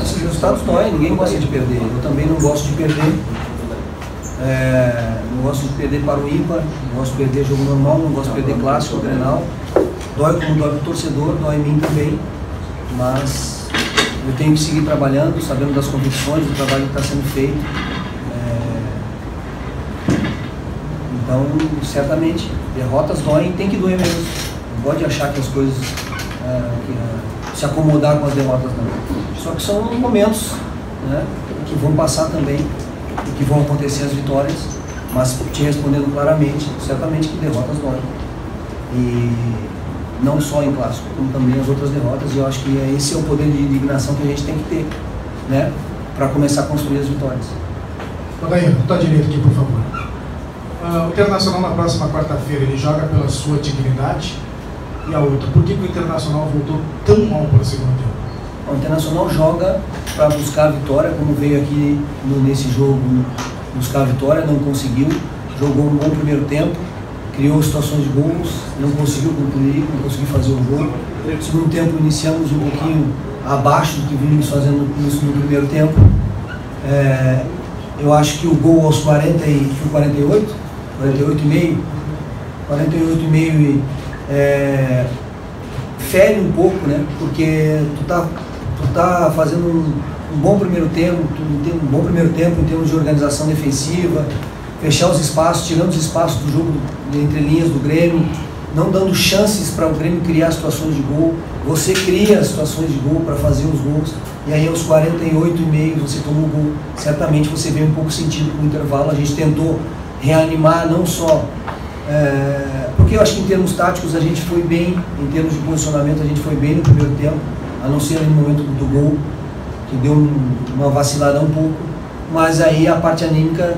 Esses resultados doem, ninguém gosta de perder. Eu também não gosto de perder. Não gosto de perder para o ímpar, não gosto de perder jogo normal, não gosto de perder clássico, Grenal. Dói como dói para o torcedor, dói em mim também. Mas eu tenho que seguir trabalhando, sabendo das convicções, do trabalho que está sendo feito. Então, certamente, derrotas doem, tem que doer mesmo. Não pode achar que as coisas se acomodar com as derrotas não. Só que são momentos, né, que vão passar também e que vão acontecer as vitórias, mas te respondendo claramente, certamente que derrotas doem. E não só em clássico, como também as outras derrotas, e eu acho que esse é o poder de indignação que a gente tem que ter, né, para começar a construir as vitórias. Odair, tua direita aqui, por favor. O Internacional na próxima quarta-feira ele joga pela sua dignidade, e a outra, por que o Internacional voltou tão mal para o segundo tempo? O Internacional joga para buscar a vitória, como veio aqui nesse jogo buscar a vitória, não conseguiu, jogou um bom primeiro tempo, criou situações de gols, não conseguiu concluir, não conseguiu fazer o gol. No segundo tempo iniciamos um pouquinho abaixo do que vínhamos fazendo no primeiro tempo. Eu acho que o gol aos 48 e meio fere um pouco, né? Porque tu tá fazendo um bom primeiro tempo, em termos de organização defensiva, fechar os espaços, tirando os espaços do jogo entre linhas do Grêmio, não dando chances para o Grêmio criar situações de gol. Você cria situações de gol para fazer os gols, e aí aos 48 e meio você tomou o gol. Certamente você veio um pouco sentido com o intervalo. A gente tentou reanimar, não só porque eu acho que em termos táticos a gente foi bem, em termos de posicionamento a gente foi bem no primeiro tempo, a não ser no momento do gol, que deu uma vacilada um pouco, mas aí a parte anímica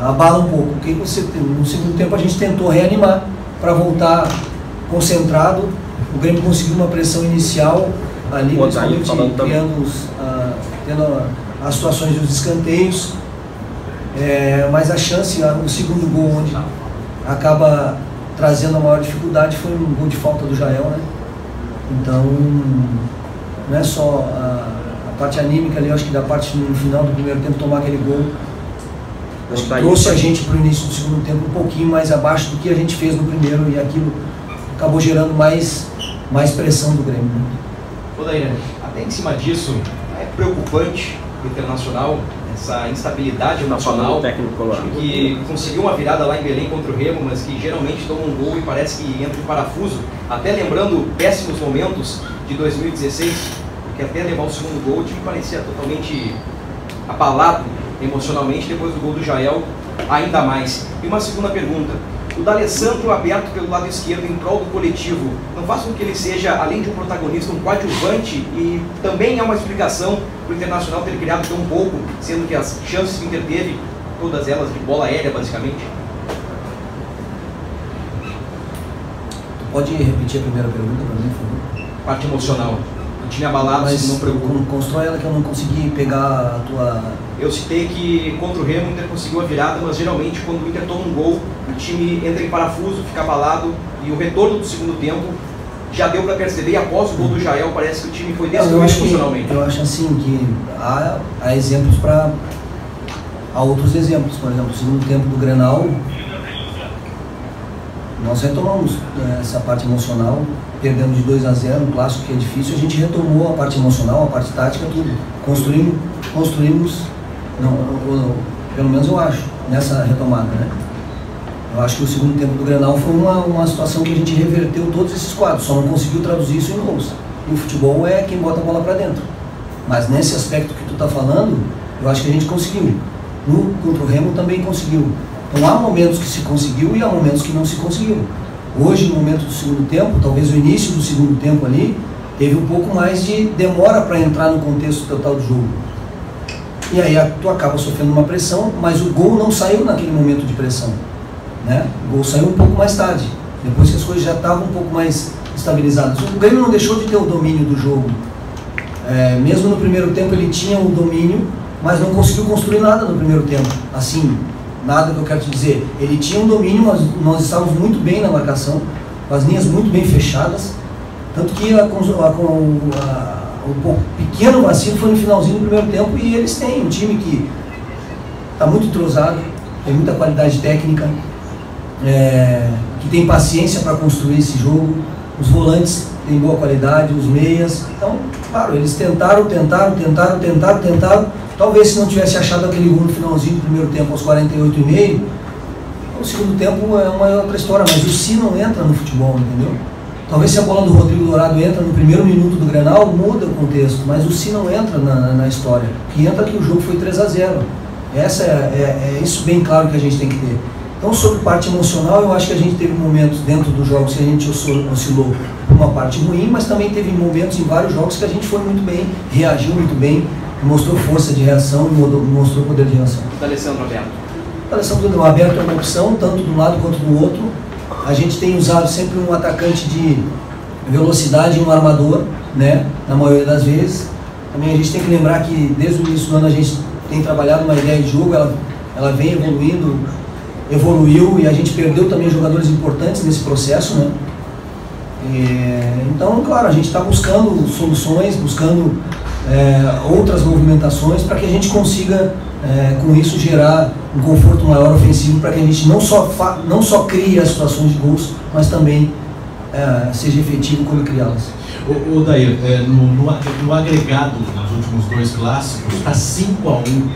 abala um pouco. Porque no segundo tempo a gente tentou reanimar para voltar concentrado. O Grêmio conseguiu uma pressão inicial ali, principalmente tendo as situações dos escanteios. Mas a chance, o segundo gol, onde acaba trazendo a maior dificuldade, foi um gol de falta do Jael, né? Então, não é só a parte anímica ali, eu acho que da parte no final do primeiro tempo tomar aquele gol, acho que trouxe a gente para o início do segundo tempo um pouquinho mais abaixo do que a gente fez no primeiro, e aquilo acabou gerando mais pressão do Grêmio, né? Odair, até em cima disso, é preocupante o Internacional, essa instabilidade emocional, que conseguiu uma virada lá em Belém contra o Remo, mas que geralmente toma um gol e parece que entra em parafuso, até lembrando péssimos momentos de 2016, porque até levar o segundo gol o time parecia totalmente abalado emocionalmente, depois do gol do Jael ainda mais. E uma segunda pergunta: o D'Alessandro aberto pelo lado esquerdo em prol do coletivo não faz com que ele seja, além de um protagonista, um coadjuvante, e também é uma explicação para o Internacional ter criado tão pouco, sendo que as chances que o Inter teve, todas elas de bola aérea basicamente? Tu pode repetir a primeira pergunta para mim, por favor? Parte emocional. O time abalado, mas não preocupa. Constrói ela, que eu não consegui pegar a tua... Eu citei que contra o Remo o Inter conseguiu a virada, mas geralmente quando o Inter toma um gol, o time entra em parafuso, fica abalado, e o retorno do segundo tempo já deu para perceber, e após o gol do Jael parece que o time foi destruído emocionalmente. Eu acho assim que há exemplos há outros exemplos. Por exemplo, no segundo tempo do Grenal, nós retomamos essa parte emocional, perdendo de 2-0, um clássico que é difícil, a gente retomou a parte emocional, a parte tática, tudo. Construímos, pelo menos eu acho, nessa retomada, né? Eu acho que o segundo tempo do Grenal foi uma situação que a gente reverteu todos esses quadros, só não conseguiu traduzir isso em gols. E o futebol é quem bota a bola para dentro. Mas nesse aspecto que tu está falando, eu acho que a gente conseguiu. Contra o Remo também conseguiu. Então há momentos que se conseguiu e há momentos que não se conseguiu. Hoje, no momento do segundo tempo, talvez o início do segundo tempo ali, teve um pouco mais de demora para entrar no contexto total do jogo. E aí tu acaba sofrendo uma pressão, mas o gol não saiu naquele momento de pressão, né? O gol saiu um pouco mais tarde, depois que as coisas já estavam um pouco mais estabilizadas. O Grêmio não deixou de ter o domínio do jogo. Mesmo no primeiro tempo ele tinha o domínio, mas não conseguiu construir nada no primeiro tempo. Assim, nada que eu quero te dizer. Ele tinha um domínio, mas nós estávamos muito bem na marcação. com as linhas muito bem fechadas, tanto que o pequeno vacilo foi no finalzinho do primeiro tempo, e eles têm um time que está muito entrosado, tem muita qualidade técnica, que tem paciência para construir esse jogo, os volantes têm boa qualidade, os meias. Então, claro, eles tentaram, talvez se não tivesse achado aquele gol no finalzinho do primeiro tempo, aos 48,5, o segundo tempo é uma outra história, mas o si não entra no futebol, entendeu? Talvez se a bola do Rodrigo Dourado entra no primeiro minuto do Grenal, muda o contexto, mas o si não entra na história, que entra que o jogo foi 3-0. É isso bem claro que a gente tem que ter. Então, sobre parte emocional, eu acho que a gente teve momentos dentro dos jogos que a gente oscilou por uma parte ruim, mas também teve momentos em vários jogos que a gente foi muito bem, reagiu muito bem, mostrou força de reação e mostrou poder de reação. O D'Alessandro aberto. O D'Alessandro aberto é uma opção, tanto de um lado quanto do outro. A gente tem usado sempre um atacante de velocidade e um armador, né, na maioria das vezes. Também a gente tem que lembrar que desde o início do ano a gente tem trabalhado uma ideia de jogo, ela vem evoluiu, e a gente perdeu também jogadores importantes nesse processo, né? Então, claro, a gente está buscando soluções, buscando outras movimentações para que a gente consiga, com isso, gerar um conforto maior ofensivo, para que a gente não só crie as situações de gols, mas também seja efetivo quando criá-las. O Dair, no agregado dos últimos dois clássicos, está 5-1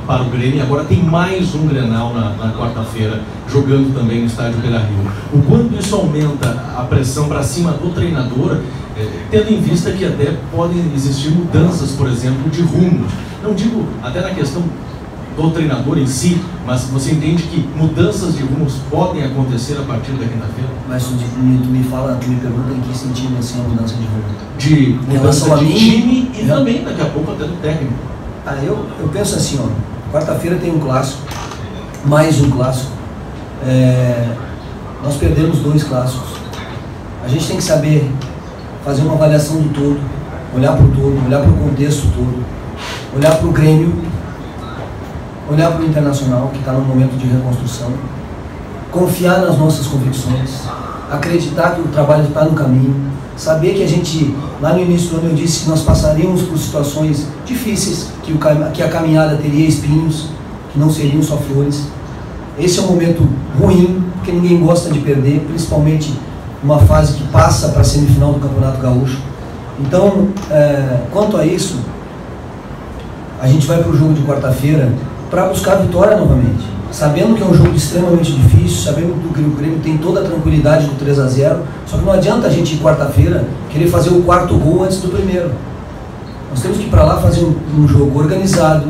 para o Grêmio, e agora tem mais um Grenal na quarta-feira, jogando também no estádio Beira-Rio. O quanto isso aumenta a pressão para cima do treinador, tendo em vista que até podem existir mudanças, por exemplo, de rumo. Não digo até na questão do treinador em si, mas você entende que mudanças de rumos podem acontecer a partir da quinta-feira? Mas tu me pergunta em que sentido assim a mudança de rumo? De mudança de time e também daqui a pouco até do técnico. Eu penso assim, ó, quarta-feira tem um clássico, mais um clássico. Nós perdemos 2 clássicos. A gente tem que saber fazer uma avaliação do todo, olhar para o todo, olhar para o contexto todo, olhar para o Grêmio, olhar para o Internacional, que está num momento de reconstrução, confiar nas nossas convicções, acreditar que o trabalho está no caminho, saber que a gente, lá no início do ano eu disse que nós passaríamos por situações difíceis, que a caminhada teria espinhos, que não seriam só flores. Esse é um momento ruim, porque ninguém gosta de perder, principalmente uma fase que passa para a semifinal do Campeonato Gaúcho. Então, quanto a isso, a gente vai para o jogo de quarta-feira para buscar a vitória novamente, sabendo que é um jogo extremamente difícil, sabendo que o Grêmio tem toda a tranquilidade do 3-0, só que não adianta a gente ir quarta-feira querer fazer o 4º gol antes do primeiro. Nós temos que ir para lá fazer um jogo organizado,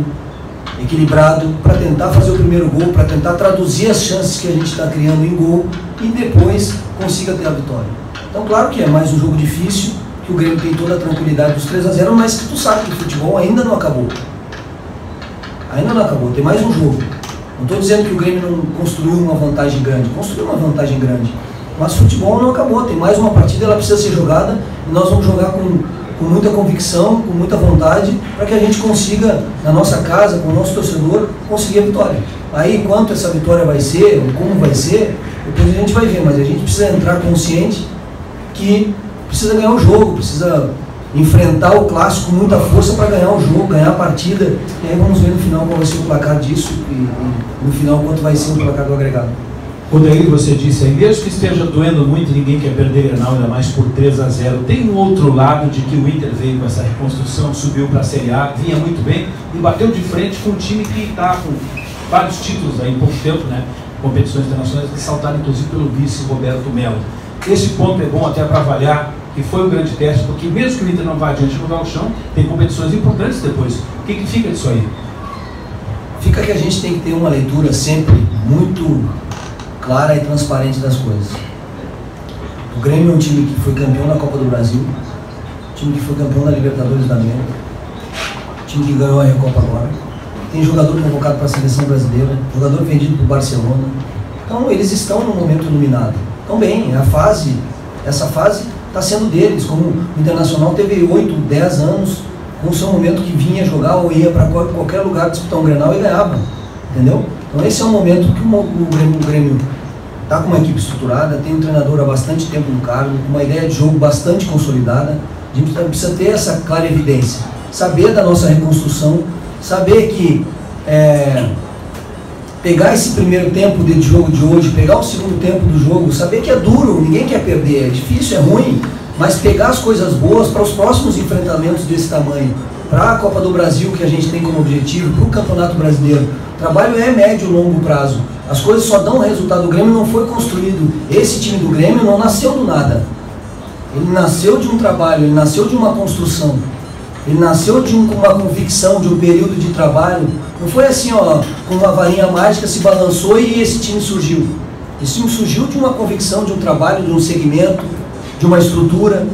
equilibrado, para tentar fazer o primeiro gol, para tentar traduzir as chances que a gente está criando em gol e depois consiga ter a vitória. Então, claro que é mais um jogo difícil, que o Grêmio tem toda a tranquilidade dos 3-0, mas que tu sabe que o futebol ainda não acabou. Ainda não acabou, tem mais um jogo. Não estou dizendo que o Grêmio não construiu uma vantagem grande, construiu uma vantagem grande, mas o futebol não acabou, tem mais uma partida, ela precisa ser jogada, e nós vamos jogar com muita convicção, com muita vontade, para que a gente consiga, na nossa casa, com o nosso torcedor, conseguir a vitória. Aí, quanto essa vitória vai ser, ou como vai ser, depois a gente vai ver, mas a gente precisa entrar consciente que precisa ganhar o jogo, precisa enfrentar o clássico com muita força para ganhar o jogo, ganhar a partida, e aí vamos ver no final qual vai ser o placar disso, e no final quanto vai ser o placar do agregado. O Daí, você disse aí, mesmo que esteja doendo muito, ninguém quer perder Grenal, ainda mais por 3-0. Tem um outro lado de que o Inter veio com essa reconstrução, subiu para a Série A, vinha muito bem e bateu de frente com um time que está com vários títulos aí em pouco tempo, né? Competições internacionais, que saltaram inclusive pelo vice Roberto Melo. Esse ponto é bom até para avaliar que foi um grande teste, porque mesmo que o Inter não vá adiante no gauchão, tem competições importantes depois. O que fica disso aí? Fica que a gente tem que ter uma leitura sempre muito clara e transparente das coisas. O Grêmio é um time que foi campeão da Copa do Brasil, um time que foi campeão da Libertadores da América, um time que ganhou a Recopa agora, tem jogador convocado para a seleção brasileira, jogador vendido para o Barcelona. Então eles estão num momento iluminado. Então bem, essa fase está sendo deles, como o Internacional teve 8, 10 anos com o seu momento que vinha jogar ou ia para qualquer lugar disputar um Grenal e ganhava, entendeu? Então esse é um momento que o Grêmio está com uma equipe estruturada, tem um treinador há bastante tempo no cargo, com uma ideia de jogo bastante consolidada. A gente precisa ter essa clara evidência, saber da nossa reconstrução, saber que pegar esse primeiro tempo de jogo de hoje, pegar o segundo tempo do jogo, saber que é duro, ninguém quer perder, é difícil, é ruim, mas pegar as coisas boas para os próximos enfrentamentos desse tamanho, para a Copa do Brasil que a gente tem como objetivo, para o Campeonato Brasileiro. O trabalho é médio e longo prazo. As coisas só dão resultado. O Grêmio não foi construído, esse time do Grêmio não nasceu do nada. Ele nasceu de um trabalho, ele nasceu de uma construção. Ele nasceu de uma convicção, de um período de trabalho. Não foi assim, ó, com uma varinha mágica se balançou e esse time surgiu. Esse time surgiu de uma convicção, de um trabalho, de um segmento, de uma estrutura,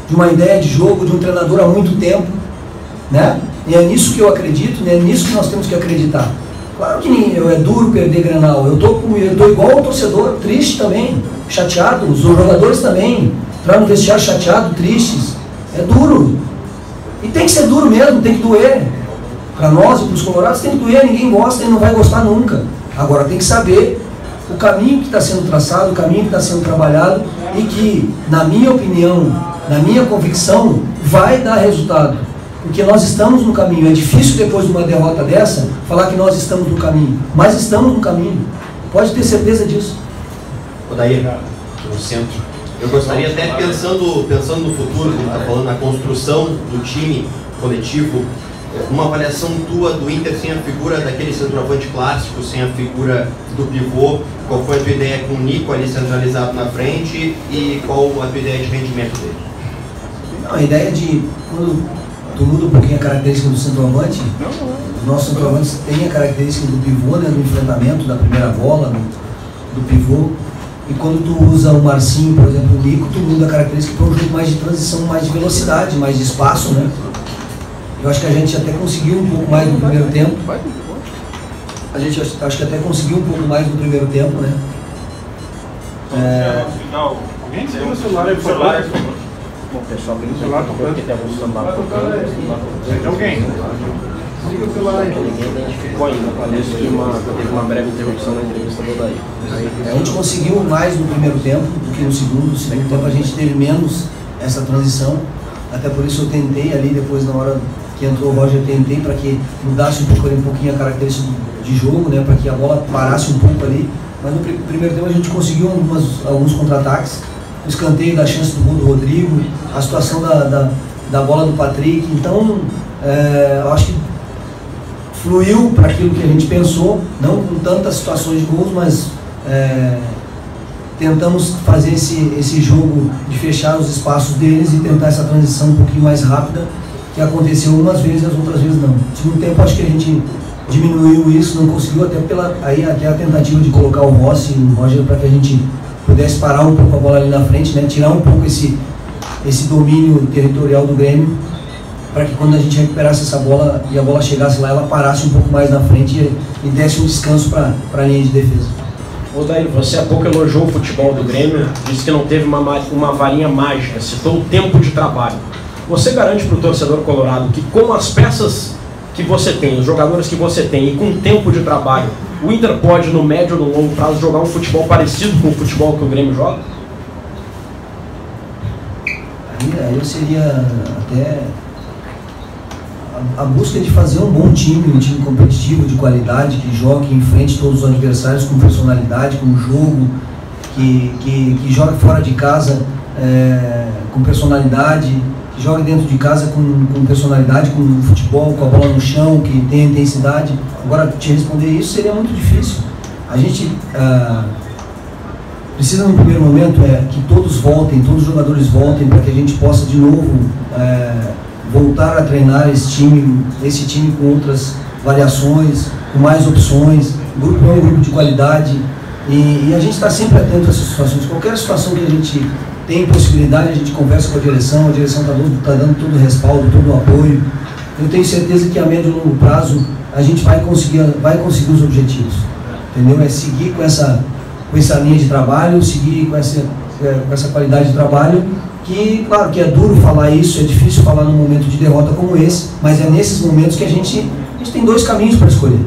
de uma ideia de jogo, de um treinador há muito tempo, né? E é nisso que eu acredito, né? É nisso que nós temos que acreditar. Claro que é duro perder Grenal. Eu tô igual o torcedor, triste também, chateado, os jogadores também, entrar no vestiário chateado, tristes. É duro. E tem que ser duro mesmo, tem que doer. Para nós e para os colorados tem que doer, ninguém gosta e não vai gostar nunca. Agora tem que saber o caminho que está sendo traçado, o caminho que está sendo trabalhado e que, na minha opinião, na minha convicção, vai dar resultado. Porque nós estamos no caminho. É difícil depois de uma derrota dessa falar que nós estamos no caminho, mas estamos no caminho. Pode ter certeza disso. Odair, no centro. Eu gostaria até, pensando no futuro, como está falando, na construção do time coletivo, uma avaliação tua do Inter sem a figura daquele centroavante clássico, sem a figura do pivô. Qual foi a tua ideia com o Nico ali centralizado na frente e qual a tua ideia de rendimento dele? Não, a ideia de, quando tu muda um pouquinho a característica do centroavante, os nossos centroavantes têm a característica do pivô, né, do enfrentamento, da primeira bola, do pivô. E quando tu usa o Marcinho, por exemplo, o Nico, tu muda a característica para um jogo mais de transição, mais de velocidade, mais de espaço, né? Eu acho que a gente até conseguiu um pouco mais no primeiro tempo. A gente acho que até conseguiu um pouco mais no primeiro tempo, né? Alguém desliga o celular aí, por favor. Bom, pessoal, tem um celular porque tem alguns celular tocando. Alguém? Desliga o celular aí. Ninguém identificou ainda. Parece que teve uma breve interrupção na entrevista do Odair. A gente conseguiu mais no primeiro tempo do que no segundo. No segundo tempo a gente teve menos essa transição. Até por isso eu tentei ali, depois na hora que entrou o Roger, tentei para que mudasse um pouquinho a característica de jogo, né, para que a bola parasse um pouco ali. Mas no primeiro tempo a gente conseguiu alguns contra-ataques. O escanteio da chance do gol do Rodrigo, a situação da bola do Patrick. Então, eu acho que fluiu para aquilo que a gente pensou, não com tantas situações de gols, mas tentamos fazer esse jogo de fechar os espaços deles e tentar essa transição um pouquinho mais rápida, que aconteceu umas vezes e as outras vezes não. No segundo tempo acho que a gente diminuiu isso, não conseguiu, até a tentativa de colocar o Rossi e o Roger para que a gente pudesse parar um pouco a bola ali na frente, né, tirar um pouco esse domínio territorial do Grêmio, para que quando a gente recuperasse essa bola e a bola chegasse lá, ela parasse um pouco mais na frente e desse um descanso para a linha de defesa. Odair, você há pouco elogiou o futebol do Grêmio, disse que não teve uma varinha mágica, citou o tempo de trabalho. Você garante para o torcedor colorado que com as peças que você tem, os jogadores que você tem e com o tempo de trabalho, o Inter pode, no médio ou no longo prazo, jogar um futebol parecido com o futebol que o Grêmio joga? Aí seria até a busca de fazer um bom time, um time competitivo, de qualidade, que jogue em frente todos os adversários com personalidade, com jogo, que jogue fora de casa com personalidade, que jogue dentro de casa com personalidade, com futebol, com a bola no chão, que tenha intensidade. Agora, te responder isso seria muito difícil. A gente precisa, no primeiro momento, que todos voltem, todos os jogadores voltem, para que a gente possa, de novo, voltar a treinar esse time com outras variações, com mais opções. O grupo é um grupo de qualidade e a gente está sempre atento a essas situações. Qualquer situação que a gente tem possibilidade, a gente conversa com a direção está dando todo o respaldo, todo o apoio. Eu tenho certeza que a médio e longo prazo a gente vai conseguir os objetivos, entendeu? É seguir com essa linha de trabalho, seguir com essa qualidade de trabalho, que, claro, que é duro falar isso, é difícil falar num momento de derrota como esse, mas é nesses momentos que a gente tem dois caminhos para escolher.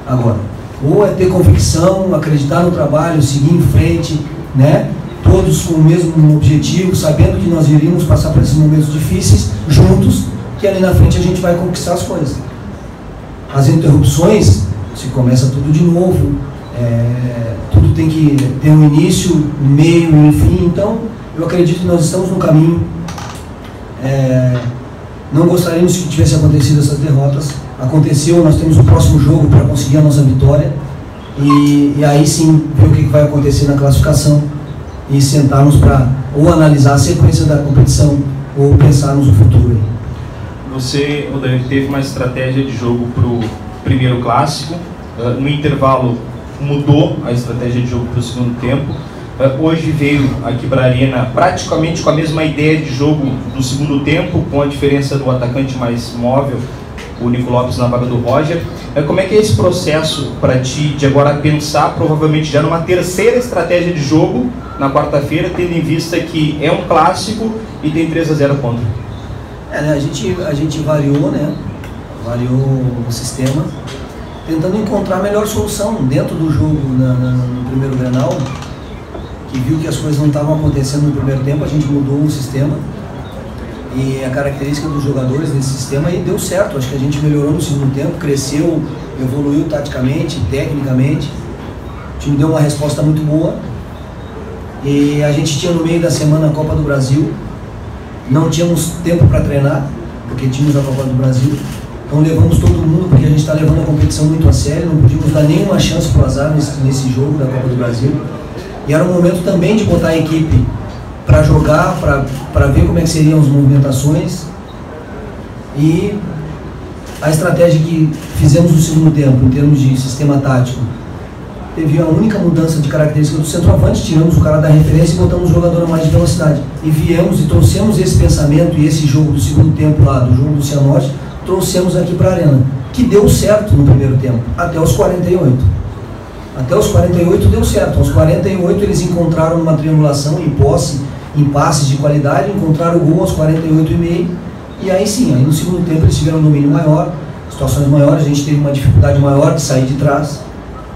Agora, Ou é ter convicção, acreditar no trabalho, seguir em frente, né? Todos com o mesmo objetivo, sabendo que nós iríamos passar por esses momentos difíceis juntos, que ali na frente a gente vai conquistar as coisas. As interrupções, se começa tudo de novo, tudo tem que ter um início, um meio, um fim. Então, eu acredito que nós estamos no caminho. Não gostaríamos que tivesse acontecido essas derrotas. Aconteceu, nós temos o próximo jogo para conseguir a nossa vitória. E aí sim, ver o que vai acontecer na classificação e sentarmos para ou analisar a sequência da competição ou pensarmos no futuro. Você, Odair, teve uma estratégia de jogo para o primeiro clássico. No intervalo mudou a estratégia de jogo para o segundo tempo. Hoje veio aqui para a Arena praticamente com a mesma ideia de jogo do segundo tempo, com a diferença do atacante mais móvel, o Nico Lopes na vaga do Roger. Como é que é esse processo para ti de agora pensar provavelmente já numa terceira estratégia de jogo na quarta-feira, tendo em vista que é um clássico e tem 3-0 contra? A gente variou, né? Variou o sistema, tentando encontrar a melhor solução dentro do jogo no primeiro Grenal, que viu que as coisas não estavam acontecendo no primeiro tempo. A gente mudou o sistema e a característica dos jogadores nesse sistema e deu certo. Acho que a gente melhorou no segundo tempo, cresceu, evoluiu taticamente, tecnicamente. O time deu uma resposta muito boa e a gente tinha no meio da semana a Copa do Brasil. Não tínhamos tempo para treinar, porque tínhamos a Copa do Brasil. Então levamos todo mundo, porque a gente está levando a competição muito a sério. Não podíamos dar nenhuma chance para o azar nesse jogo da Copa do Brasil. E era um momento também de botar a equipe para jogar, para ver como é que seriam as movimentações. E a estratégia que fizemos no segundo tempo, em termos de sistema tático, teve a única mudança de característica do centroavante. Tiramos o cara da referência e botamos o jogador a mais de velocidade. E viemos e trouxemos esse pensamento e esse jogo do segundo tempo lá, do jogo do Cianorte, trouxemos aqui para a Arena, que deu certo no primeiro tempo, até os 48. Até os 48 deu certo. Aos 48 eles encontraram uma triangulação em posse, em passes de qualidade, encontraram o gol aos 48,5. E aí sim, aí no segundo tempo eles tiveram um domínio maior, situações maiores, a gente teve uma dificuldade maior de sair de trás.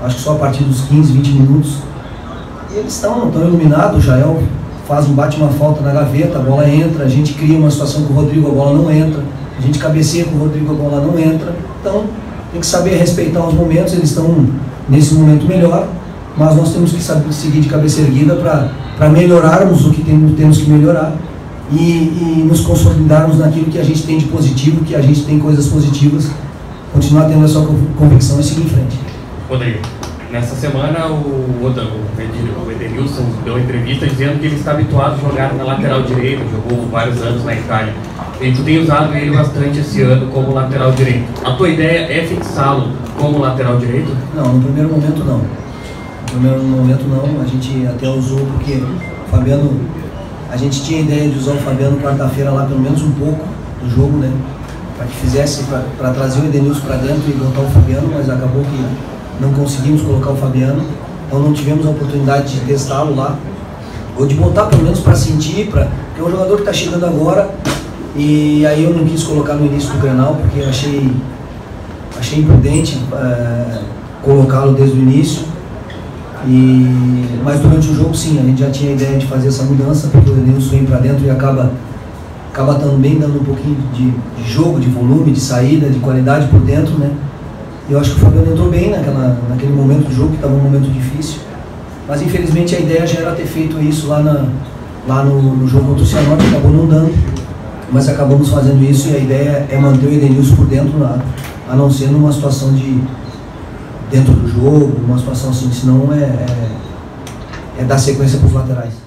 Acho que só a partir dos 15, 20 minutos. E eles estão iluminados. O Jael bate uma falta na gaveta, a bola entra, a gente cria uma situação com o Rodrigo, a bola não entra. A gente cabeceia com o Rodrigo, a bola não entra. Então tem que saber respeitar os momentos. Eles estão nesse momento melhor, mas nós temos que saber seguir de cabeça erguida para melhorarmos o que temos que melhorar e nos consolidarmos naquilo que a gente tem de positivo, que a gente tem coisas positivas, continuar tendo essa convicção e seguir em frente. Rodrigo, nessa semana o Edenilson deu uma entrevista dizendo que ele está habituado a jogar na lateral direita, jogou vários anos na Itália. E tu tem usado ele bastante esse ano como lateral direito. A tua ideia é fixá-lo como lateral direito? Não, no primeiro momento não. No primeiro momento não, a gente até usou porque o Fabiano, a gente tinha a ideia de usar o Fabiano quarta-feira lá pelo menos um pouco do jogo, né? Para que fizesse, para trazer o Edenilson para dentro e botar o Fabiano, mas acabou que não conseguimos colocar o Fabiano, então não tivemos a oportunidade de testá-lo lá, ou de botar pelo menos para sentir, porque é um jogador que está chegando agora. E aí eu não quis colocar no início do Grenal, porque eu achei imprudente colocá-lo desde o início. Mas durante o jogo sim, a gente já tinha a ideia de fazer essa mudança, porque o Edenilson vem para dentro e acaba também dando um pouquinho de jogo, de volume, de saída, de qualidade por dentro, né? E eu acho que o Fabiano entrou bem naquele momento do jogo, que estava um momento difícil. Mas infelizmente a ideia já era ter feito isso lá no jogo contra o Cianorte, acabou não dando. Mas acabamos fazendo isso e a ideia é manter o Edenilson por dentro, a não ser numa situação de dentro do jogo, uma situação assim, senão é dar sequência para os laterais.